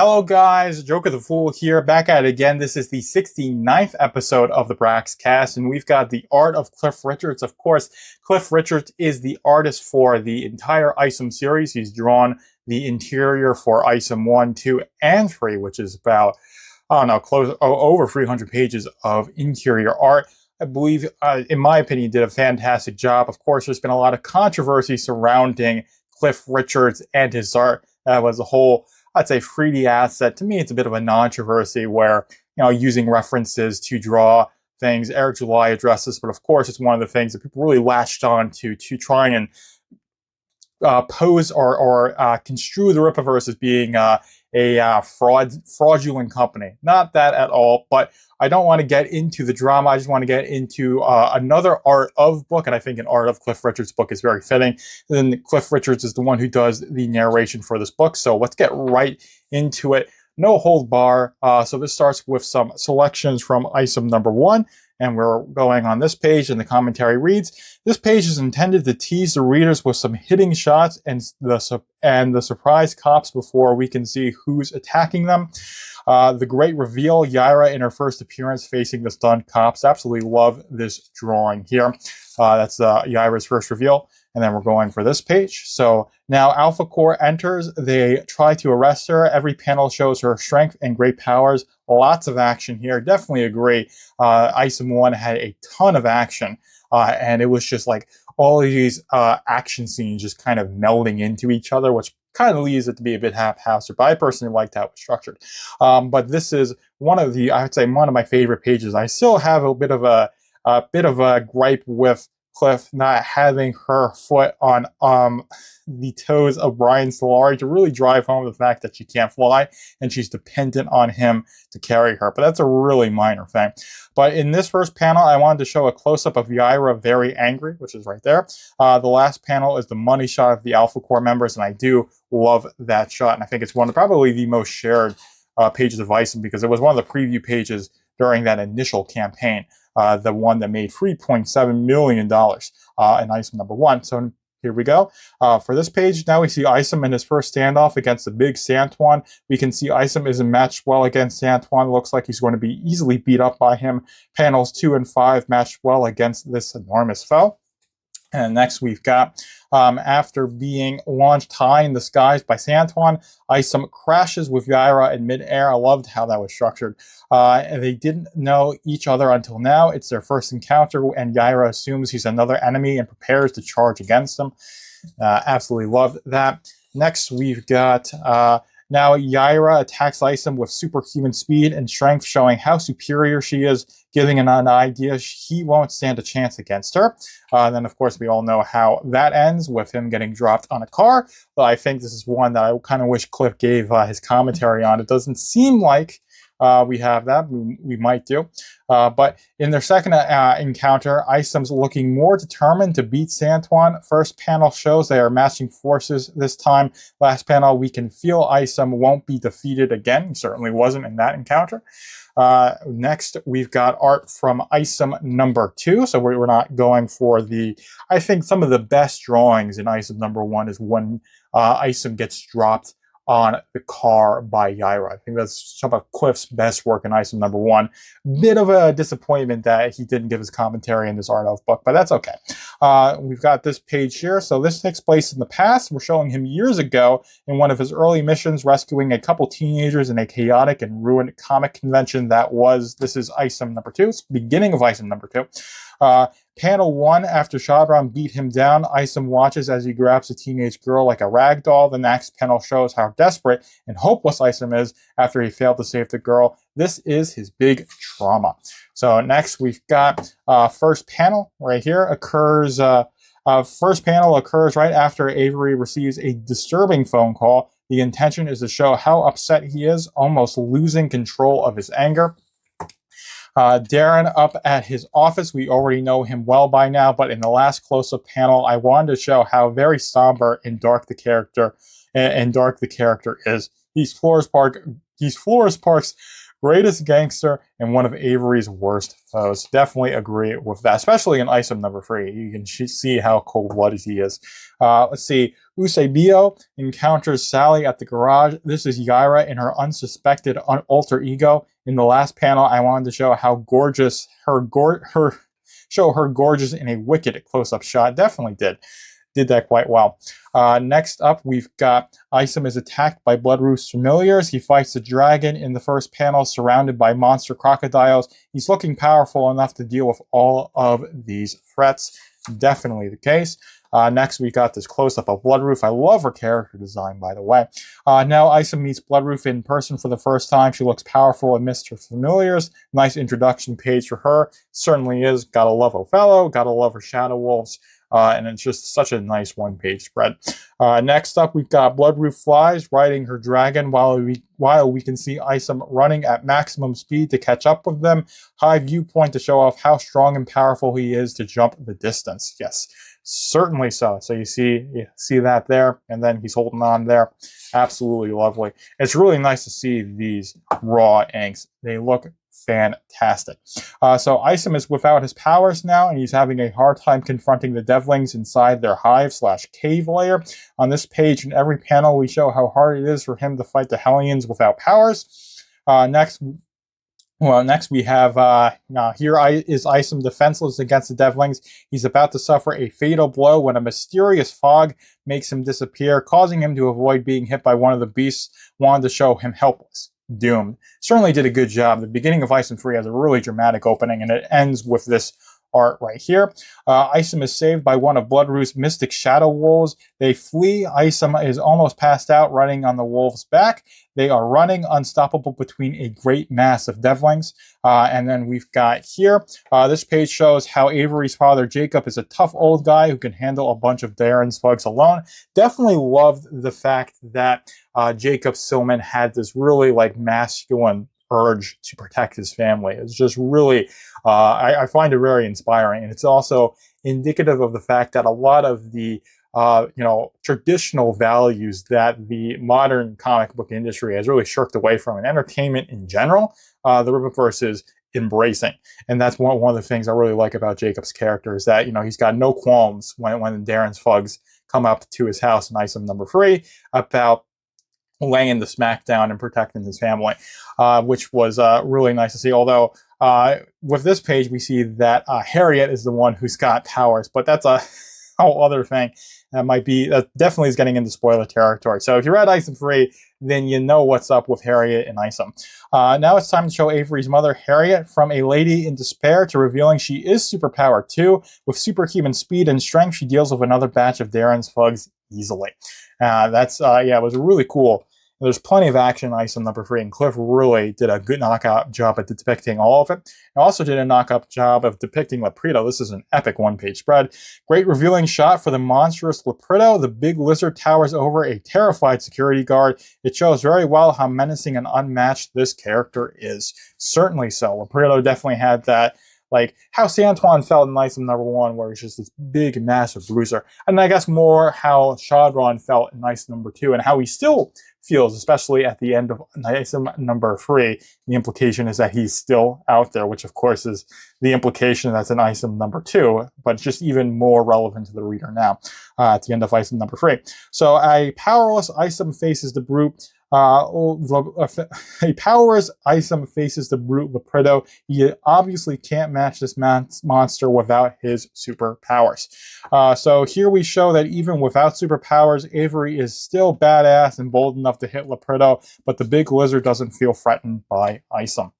Hello guys, Joker the Fool here, back at it again. This is the 69th episode of the Braxcast, and we've got the art of Cliff Richards. Of course, Cliff Richards is the artist for the entire Isom series. He's drawn the interior for Isom 1, 2, and 3, which is about, I don't know, over 300 pages of interior art. I believe, in my opinion, did a fantastic job. Of course, there's been a lot of controversy surrounding Cliff Richards and his art. That was a whole, I'd say, 3D asset. To me, it's a bit of a controversy where, using references to draw things. Eric July addressed this, but of course, it's one of the things that people really latched on to try and pose or construe the Rippaverse as being a fraudulent company. Not that at all, but I don't want to get into the drama. I just want to get into another art of book, and I think an art of Cliff Richards' book is very fitting. And then Cliff Richards is the one who does the narration for this book, so let's get right into it. No hold bar. So this starts with some selections from Isom number 1. And we're going on this page, and the commentary reads, "This page is intended to tease the readers with some hitting shots and the surprise cops before we can see who's attacking them. The great reveal, Yaira in her first appearance facing the stunned cops." Absolutely love this drawing here. That's Yaira's first reveal. And then we're going for this page. So now Alpha Core enters. They try to arrest her. Every panel shows her strength and great powers. Lots of action here. Definitely agree. Isom 1 had a ton of action. And it was just like all of these action scenes just kind of melding into each other, which kind of leaves it to be a bit haphazard. But I personally liked how it was structured. But this is I would say, one of my favorite pages. I still have a bit of a gripe with Cliff not having her foot on the toes of Brian Solari to really drive home the fact that she can't fly and she's dependent on him to carry her. But that's a really minor thing. But in this first panel, I wanted to show a close-up of Yaira very angry, which is right there. The last panel is the money shot of the Alpha Core members, and I do love that shot. And I think it's probably the most shared pages of Isom, because it was one of the preview pages during that initial campaign. The one that made $3.7 million in Isom number 1. So here we go. For this page, now we see Isom in his first standoff against the big Santuan. We can see Isom isn't matched well against Santuan. Looks like he's going to be easily beat up by him. Panels 2 and 5 matched well against this enormous foe. And next we've got, after being launched high in the skies by Santuan, Isom crashes with Yaira in midair. I loved how that was structured. And they didn't know each other until now. It's their first encounter, and Yaira assumes he's another enemy and prepares to charge against them. Absolutely loved that. Next we've got... now Yaira attacks Isom with superhuman speed and strength, showing how superior she is, giving an idea he won't stand a chance against her. Then, of course, we all know how that ends, with him getting dropped on a car. But I think this is one that I kind of wish Cliff gave his commentary on. It doesn't seem like we have that. We might do. But in their second encounter, Isom's looking more determined to beat Santuan. First panel shows they are matching forces this time. Last panel, we can feel Isom won't be defeated again. He certainly wasn't in that encounter. Next, we've got art from Isom number 2. So we're not going for I think some of the best drawings in Isom number 1 is when Isom gets dropped on the car by Yaira. I think that's some of Cliff's best work in Isom number 1. Bit of a disappointment that he didn't give his commentary in this art of book, but that's okay. We've got this page here. So this takes place in the past. We're showing him years ago in one of his early missions, rescuing a couple teenagers in a chaotic and ruined comic convention this is Isom number 2. It's the beginning of Isom number 2. Panel 1, after Shabram beat him down, Isom watches as he grabs a teenage girl like a rag doll. The next panel shows how desperate and hopeless Isom is after he failed to save the girl. This is his big trauma. So next we've got first panel right here first panel occurs right after Avery receives a disturbing phone call. The intention is to show how upset he is, almost losing control of his anger. Darren up at his office. We already know him well by now, but in the last close-up panel, I wanted to show how very somber and dark the character is. He's Flores Park's Greatest gangster and one of Avery's worst foes. Definitely agree with that, especially in Item number 3. You can see how cold-blooded he is. Let's see. Eusebio encounters Sally at the garage. This is Yaira in her unsuspected alter ego. In the last panel, I wanted to show how gorgeous show her gorgeous in a wicked close-up shot. Definitely did that quite well. Next up, we've got Isom is attacked by Bloodroof's familiars. He fights the dragon in the first panel, surrounded by monster crocodiles. He's looking powerful enough to deal with all of these threats. Definitely the case. Next, we got this close-up of Bloodroof. I love her character design, by the way. Now, Isom meets Bloodroof in person for the first time. She looks powerful amidst her familiars. Nice introduction page for her. Certainly is. Gotta love Othello. Gotta love her Shadow Wolves. And it's just such a nice one-page spread. Next up, we've got Bloodroof flies, riding her dragon while we can see Isom running at maximum speed to catch up with them. High viewpoint to show off how strong and powerful he is to jump the distance. Yes, certainly so. So you see that there, and then he's holding on there. Absolutely lovely. It's really nice to see these raw inks. They look fantastic. So Isom is without his powers now, and he's having a hard time confronting the devlings inside their hive/cave layer. On this page, in every panel, we show how hard it is for him to fight the Hellions without powers. Next we have here is Isom defenseless against the devlings. He's about to suffer a fatal blow when a mysterious fog makes him disappear, causing him to avoid being hit by one of the beasts, wanting to show him helpless. Doomed. Certainly did a good job. The beginning of Isom 3 has a really dramatic opening, and it ends with this art right here. Isom is saved by one of Bloodroof's mystic shadow wolves. They flee. Isom is almost passed out, running on the wolf's back. They are running unstoppable between a great mass of devlings. And then we've got here, this page shows how Avery's father, Jacob, is a tough old guy who can handle a bunch of Darren's bugs alone. Definitely loved the fact that Jacob Silman had this really masculine urge to protect his family. It's just really, I find it very inspiring. And it's also indicative of the fact that a lot of the traditional values that the modern comic book industry has really shirked away from, and entertainment in general, the Rippaverse is embracing. And that's one of the things I really like about Jacob's character, is that, he's got no qualms when Darren's thugs come up to his house in Isom number 3 about laying the smackdown and protecting his family, which was really nice to see. Although with this page, we see that Harriet is the one who's got powers, but that's a whole other thing. That definitely is getting into spoiler territory. So if you read Isom 3, then you know what's up with Harriet and Isom. Now it's time to show Avery's mother, Harriet, from a lady in despair to revealing she is superpowered too. With superhuman speed and strength, she deals with another batch of Darren's thugs easily. It was really cool. There's plenty of action in Isom number 3, and Cliff really did a good knockout job at depicting all of it. He also did a knockout job of depicting Lepredo. This is an epic one-page spread. Great revealing shot for the monstrous Lepredo. The big lizard towers over a terrified security guard. It shows very well how menacing and unmatched this character is. Certainly so. Lepredo definitely had that, how Santuan felt in Isom number 1, where he's just this big, massive bruiser. And I guess more how Shadron felt in Isom number 2, and how he still feels, especially at the end of Isom number 3. The implication is that he's still out there, which of course is the implication that's in Isom number 2, but it's just even more relevant to the reader now at the end of Isom number 3. So a powerless Isom faces the brute. A powerless Isom faces the brute Lepredo. He obviously can't match this monster without his superpowers. So here we show that even without superpowers, Avery is still badass and bold enough to hit Lepredo, but the big lizard doesn't feel threatened by Isom.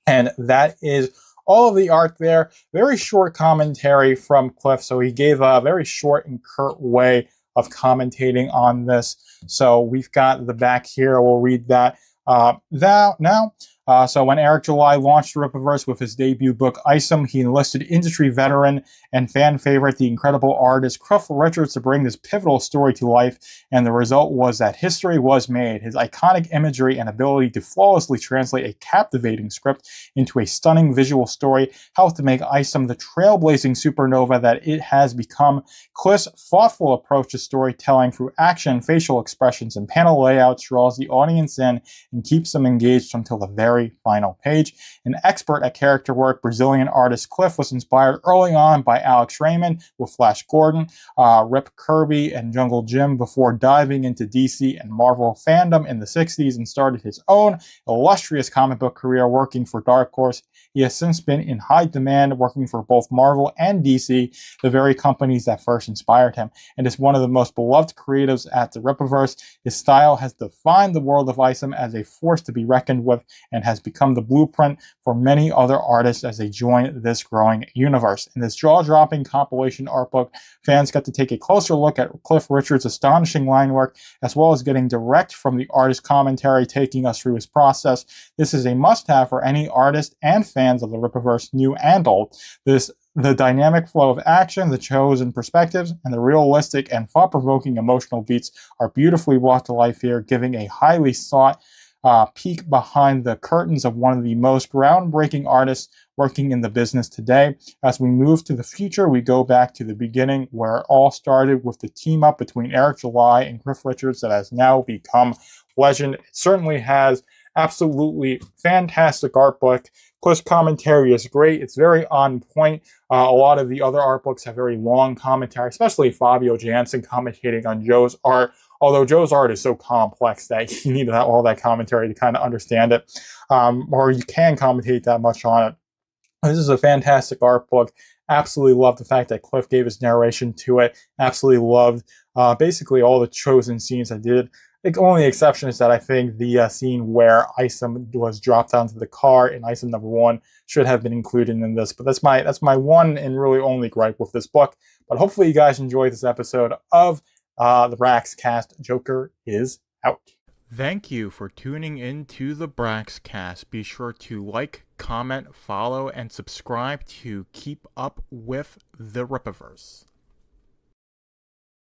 And that is all of the art there. Very short commentary from Cliff, so he gave a very short and curt way of commentating on this. So we've got the back here. We'll read that now. So when Eric July launched the Rippaverse with his debut book, Isom, he enlisted industry veteran and fan favorite, the incredible artist Cliff Richards, to bring this pivotal story to life, and the result was that history was made. His iconic imagery and ability to flawlessly translate a captivating script into a stunning visual story helped to make Isom the trailblazing supernova that it has become. Cliff's thoughtful approach to storytelling through action, facial expressions, and panel layouts draws the audience in and keeps them engaged until the very very final page. An expert at character work, Brazilian artist Cliff was inspired early on by Alex Raymond with Flash Gordon, Rip Kirby, and Jungle Jim before diving into DC and Marvel fandom in the 60s and started his own illustrious comic book career working for Dark Horse. He has since been in high demand working for both Marvel and DC, the very companies that first inspired him, and is one of the most beloved creatives at the Rippaverse. His style has defined the world of Isom as a force to be reckoned with and has become the blueprint for many other artists as they join this growing universe. In this jaw-dropping compilation art book, fans got to take a closer look at Cliff Richard's astonishing line work, as well as getting direct from the artist commentary taking us through his process. This is a must-have for any artist and fans of the Rippaverse, new and old. The dynamic flow of action, the chosen perspectives, and the realistic and thought-provoking emotional beats are beautifully brought to life here, giving a highly sought peek behind the curtains of one of the most groundbreaking artists working in the business today. As we move to the future, we go back to the beginning where it all started with the team up between Eric July and Cliff Richards that has now become legend. It certainly has absolutely fantastic art book. Cliff's commentary is great. It's very on point. A lot of the other art books have very long commentary, especially Fabio Jansen commentating on Joe's art. Although Joe's art is so complex that you need all that commentary to kind of understand it, or you can commentate that much on it. This is a fantastic art book. Absolutely love the fact that Cliff gave his narration to it. Absolutely loved basically all the chosen scenes I did. The only exception is that I think the scene where Isom was dropped onto the car in Isom #1 should have been included in this. But that's my one and really only gripe with this book. But hopefully you guys enjoyed this episode of the Braxcast. Joker is out. Thank you for tuning in to the Braxcast. Be sure to like, comment, follow, and subscribe to keep up with the Rippaverse.